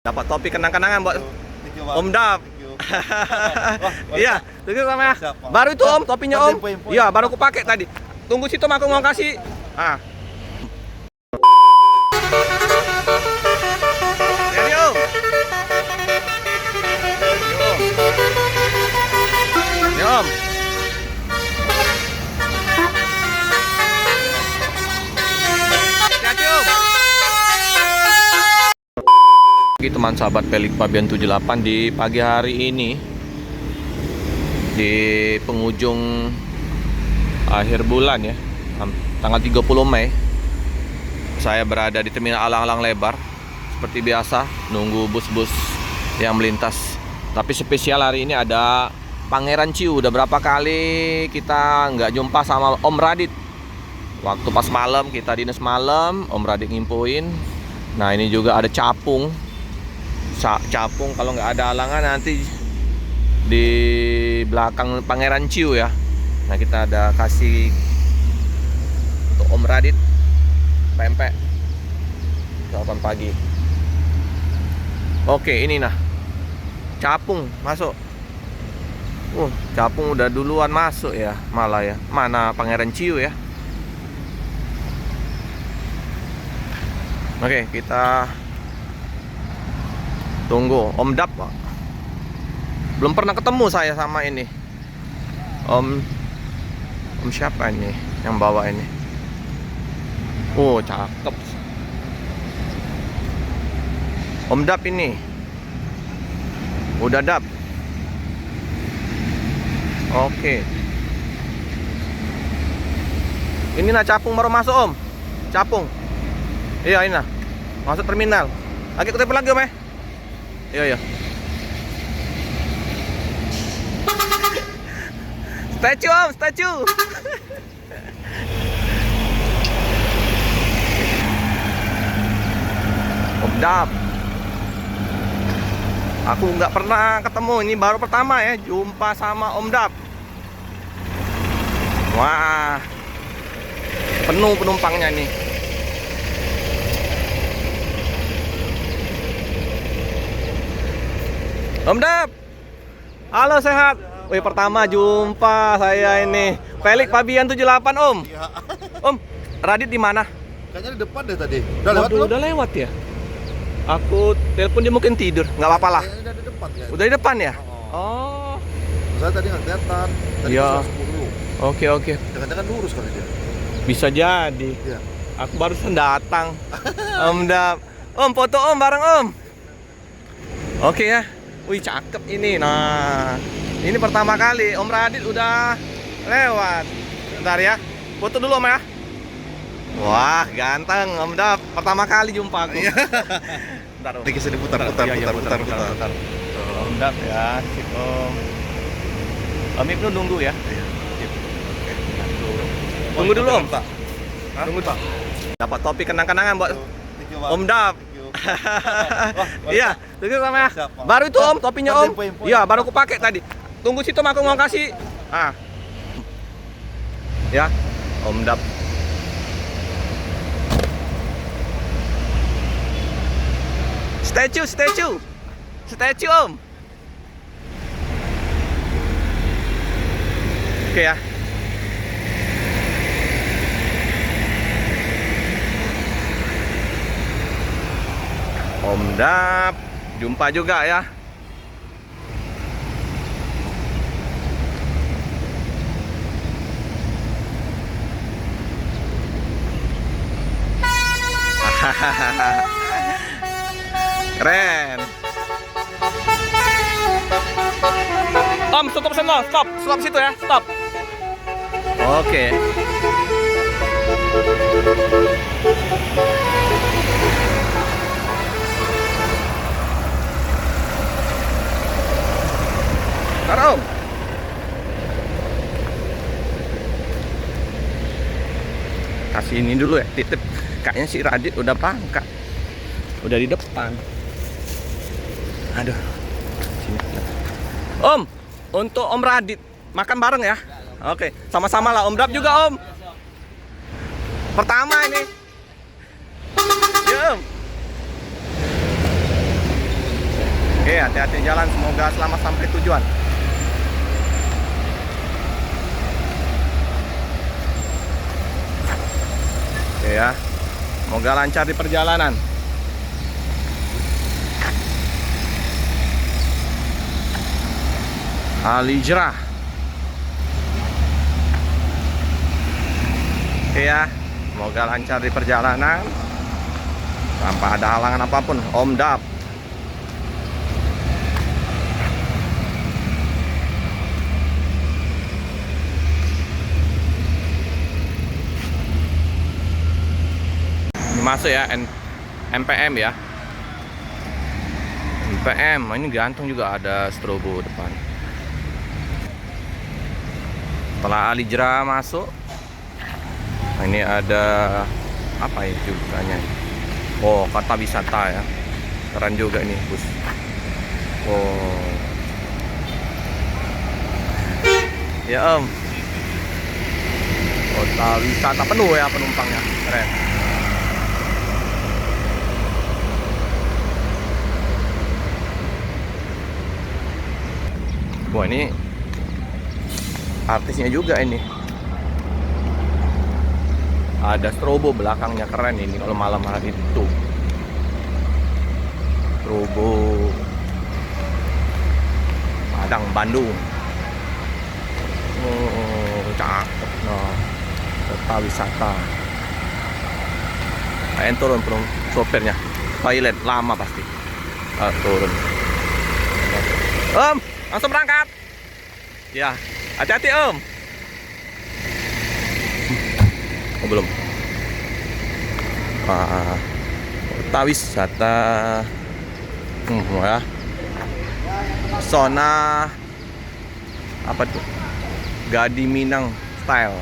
Dapat topi kenang-kenangan buat Thank you, Bang. Om Dap. Thank you. Iya, tunggu sama ya. Siap, Pak. Baru itu Om, topinya Om. Info. Iya, baru aku pakai tadi. Tunggu situ aku mau kasih. Ah. Jadi Om. Ya Om. Hati-hati Om. Teman sahabat Pelik Pabian 78 di pagi hari ini di penghujung akhir bulan ya, tanggal 30 Mei saya berada di terminal Alang-Alang Lebar seperti biasa nunggu bus-bus yang melintas. Tapi spesial hari ini ada Pangeran Ciu. Udah berapa kali kita nggak jumpa sama Om Radit. Waktu pas malam kita dinas malam, Om Radit ngimpuin. Nah ini juga ada Capung. Capung kalau nggak ada halangan nanti di belakang Pangeran Ciu ya. Nah kita ada kasih untuk Om Radit pempek sarapan pagi. Oke ini nah Capung masuk. Capung udah duluan masuk ya malah ya. Mana Pangeran Ciu ya. Oke kita tunggu Om Dap, Pak. Belum pernah ketemu saya sama ini Om siapa ini yang bawa ini? Cakep Om Dap ini. Udah Dap. Oke. Ini nah Capung baru masuk Om. Capung. Iya ini nah. Masuk terminal. Lagi kutip lagi Om ya. Iya. Statue Om, statue. Om Dap. Aku nggak pernah ketemu, ini baru pertama ya jumpa sama Om Dap. Wah, penuh penumpangnya nih. Om Dap. Halo sehat. Wih pertama jumpa saya ini. Pelik Pabian 78 Om. Iya. Om, Radit di mana? Kayaknya di depan deh tadi. Udah lewat belum? Udah lewat ya. Aku telepon dia mungkin tidur. Nggak apa-apa lah. Kayaknya udah di depan ya. Udah di depan ya? Oh. Oh. Saya tadi nggak kelihatan. Tadi Iya. 10. Oke. Jangan-jangan lurus kali dia. Bisa jadi. Iya. Aku barusan datang. Om Dap. Om foto Om bareng Om. Oke ya. Wih cakep ini. Nah, ini pertama kali Om Radit udah lewat. Bentar ya. Foto dulu Om ya. Wah, ganteng Om Dap. Pertama kali jumpa aku. Bentar Om. Dikit sini putar. Om Dap ya, sip Om. Om Ibnu nunggu ya. Iya. Tunggu dulu Om. Pak. Tunggu Pak. Dapat topi kenang-kenangan buat Thank you, Bang. Om Dap. Thank you. Iya, tunggu sama ya. Siap, Pak. Baru itu Om, topinya Om. Info. Iya, baru aku pakai tadi. Tunggu situ aku mau kasih. Ah. Ya, Om Dap. Statue Om. Oke ya. Om Dap, jumpa juga ya. Keren. Om, stop sana, stop situ ya, stop. Oke. Om. Kasih ini dulu ya, titip. Kayaknya si Radit udah pangkat. Udah di depan. Aduh. Sini. Om, untuk Om Radit makan bareng ya. Oke, sama-sama lah Om Dap juga Om. Pertama ini. Ya Om. Oke, hati-hati jalan, semoga selamat sampai tujuan. Oke ya, semoga lancar di perjalanan. Al-Hijrah. Oke ya, semoga lancar di perjalanan tanpa ada halangan apapun. Om Dap. Ini masuk ya, MPM ya. MPM, ini gantung juga ada strobo depan. Setelah Al-Hijrah masuk, nah, ini ada apa ya juganya? Oh, kota wisata ya. Keren juga ini bus. Oh, ya Om. Kota wisata penuh ya penumpangnya. Keren. Wah, ini artisnya juga ini. Ada strobo belakangnya, keren ini kalau malam hari itu. Strobo Padang Bandung. Oh, cakep nah. Kota wisata. Kayaknya turun sopirnya. Toilet lama pasti. Turun. Om, langsung berangkat. Ya, hati-hati Om. Oh, belum. Kota wisata. Ya. Zona apa tuh? Gadi Minang style.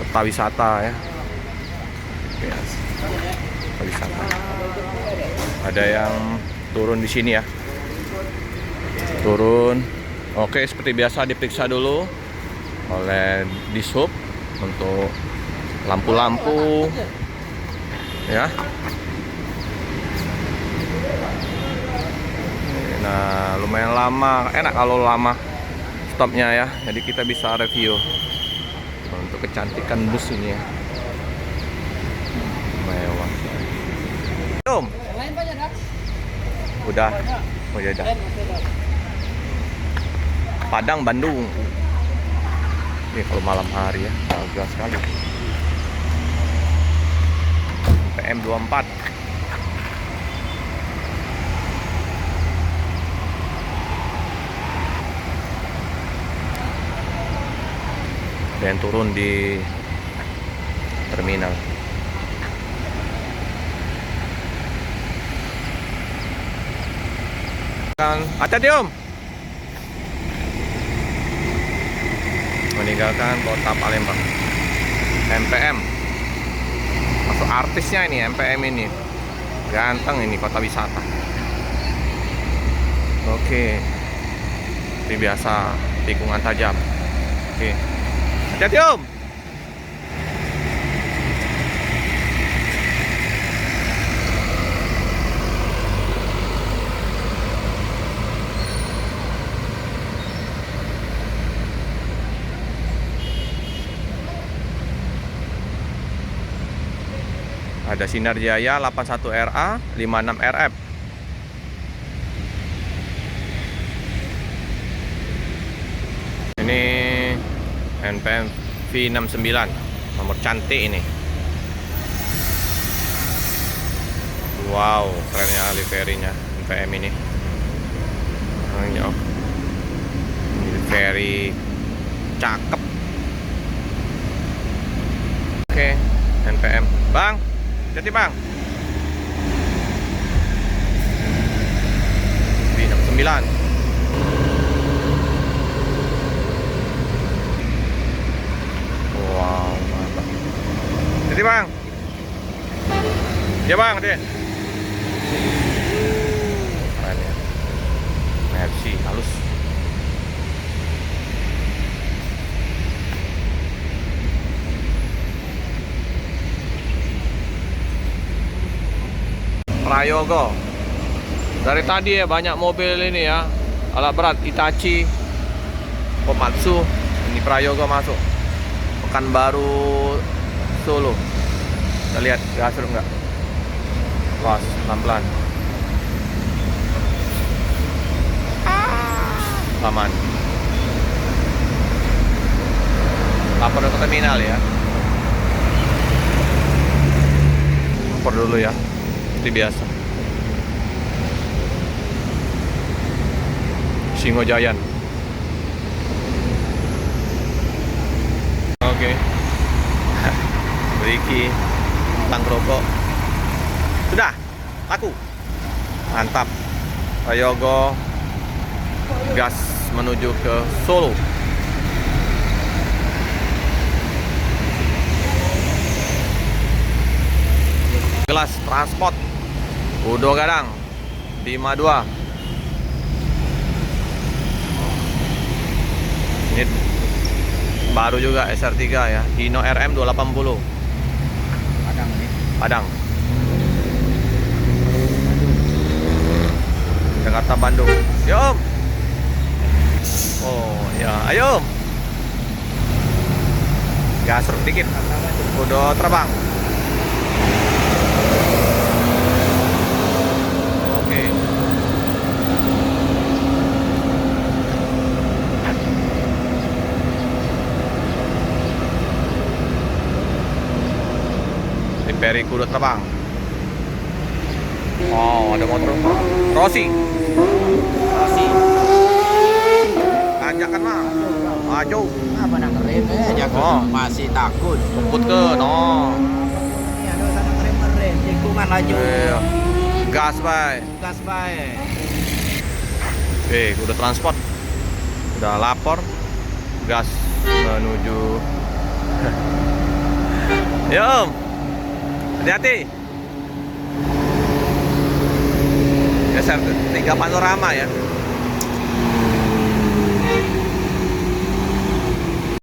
Kota wisata ya. Yes. Kota wisata. Ada yang turun di sini ya. Turun. Oke, seperti biasa diperiksa dulu oleh Dishub untuk lampu-lampu ya. Nah, lumayan lama. Enak kalau lama stopnya ya. Jadi kita bisa review untuk kecantikan bus ini ya. Mewah. Om. Udah. Oh ya udah. Padang Bandung. Ini kalau malam hari ya, bagus sekali. PM24. Dan turun di terminal. Hati-hati Om. Meninggalkan kota Palembang. MPM. Masuk artisnya ini MPM ini. Ganteng ini kota wisata. Oke. Seperti biasa tikungan tajam. Oke. Hati-hati Om. Ada Sinar Jaya 81RA 56RF. Ini NPM V69, nomor cantik ini. Wow, kerennya liverynya NPM ini. Livery cakep. Oke, NPM. Bang, jadi Bang. V69. Wow, mantap. Jadi Bang. Ya Bang, deh. Keren ya. Mercy halus. Prayogo. Dari tadi ya banyak mobil ini ya, alat berat Hitachi, Komatsu. Ini Prayogo masuk. Pekanbaru Solo. Kita lihat gasruk nggak? Pas, pelan-pelan. Aman. Lapor ke terminal ya. Lapor dulu ya, seperti biasa. Singojayan. Oke. Beriki tentang rokok. Sudah, laku. Mantap. Prayogo gas menuju ke Solo. Gelas transport Udo Gadang 52. Ini baru juga SR3 ya, Hino RM 280. Padang ini. Padang. Jakarta Bandung. Yo Om. Oh ya, ayo Om. Gasruk dikit. Udah terbang. Oke. Di Peri kuda terbang. Oh, ada motor Rossi. Tanjakan mah. Maju. Apa nak ngerem jago Oh. masih takut. Rumput ke, no. Ini ada sana ngerem, tikungan laju. Gas, bay. Gas bae. Oke, udah transport. Udah lapor. Gas menuju. Ya, Om. Hati-hati. SR3 panorama ya.